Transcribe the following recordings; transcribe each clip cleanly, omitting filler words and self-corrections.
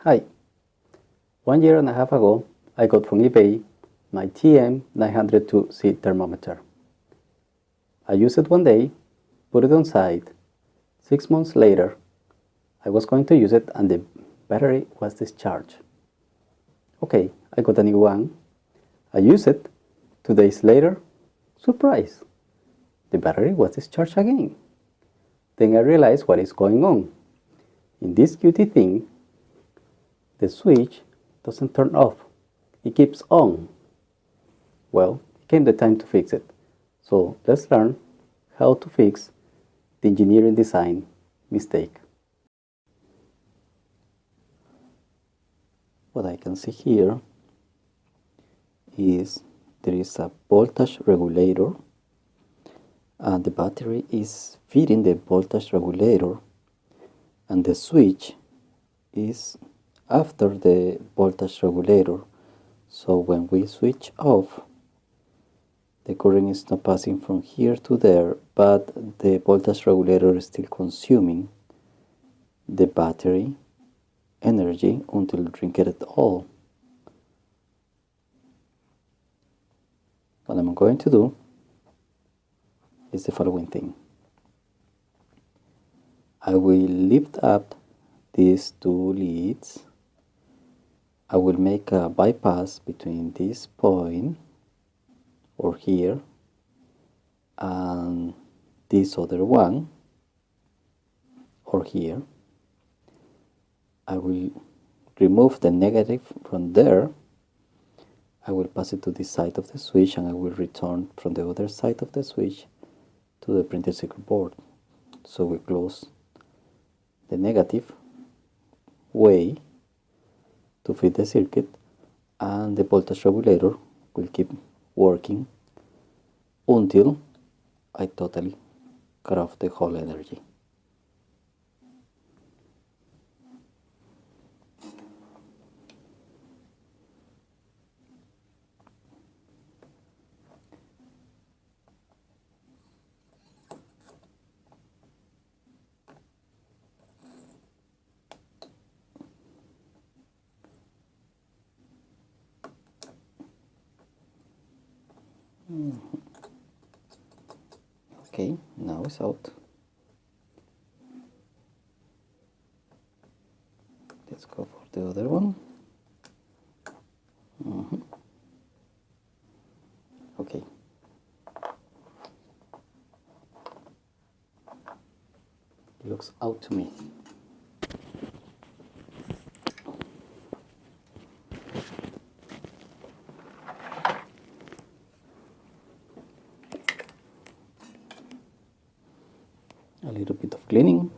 Hi. 1 year and a half ago, I got from eBay my TM902C thermometer. I used it one day, put it on site. 6 months later, I was going to use it and the battery was discharged. Okay, I got a new one. I used it. 2 days later, surprise! The battery was discharged again. Then I realized what is going on. In this cutie thing, the switch doesn't turn off. It keeps on. Well, it came the time to fix it. So let's learn how to fix the engineering design mistake. What I can see here is there is a voltage regulator and the battery is feeding the voltage regulator and the switch is after the voltage regulator. So when we switch off, the current is not passing from here to there, but the voltage regulator is still consuming the battery energy until it drinks it all. What I'm going to do is the following thing. I will lift up these two leads. I will make a bypass between this point or here and this other one or here. I will remove the negative from there. I will pass it to this side of the switch and I will return from the other side of the switch to the printed circuit board. So we close the negative way to feed the circuit and the voltage regulator will keep working until I totally cut off the whole energy. Okay, now it's out. Let's go for the other one. Okay. It looks out to me. A little bit of cleaning.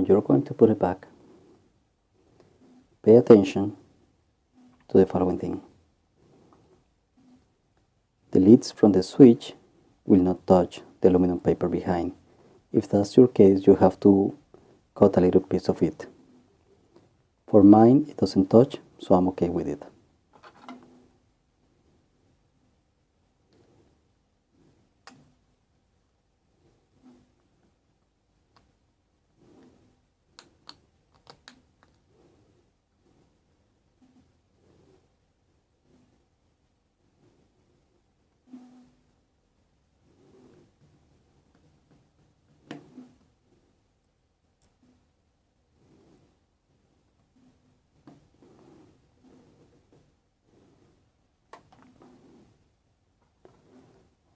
when you're going to put it back, pay attention to the following thing. The leads from the switch will not touch the aluminum paper behind. If that's your case, you have to cut a little piece of it. For mine, it doesn't touch, so I'm okay with it.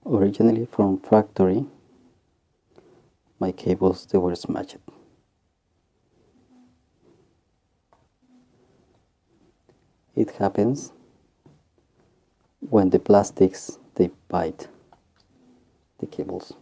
Originally from factory, my cables, they were smashed. It happens when the plastics, they bite the cables.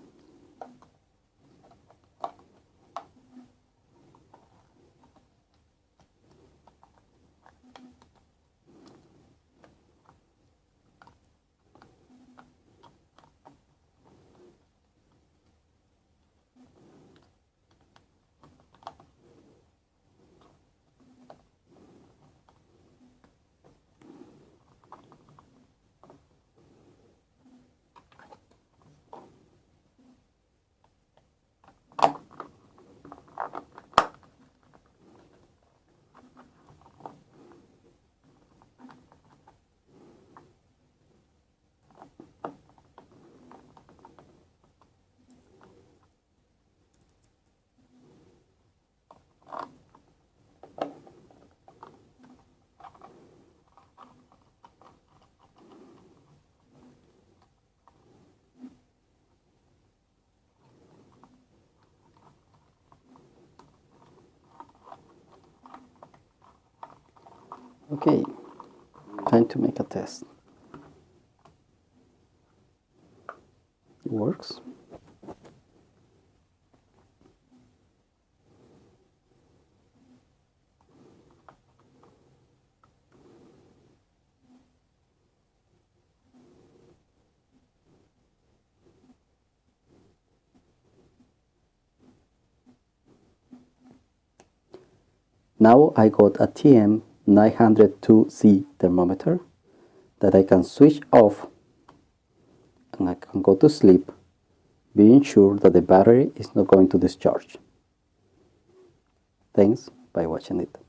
Okay, time to make a test. It works. Now I got a TM902C thermometer that I can switch off and I can go to sleep, being sure that the battery is not going to discharge. Thanks by watching it.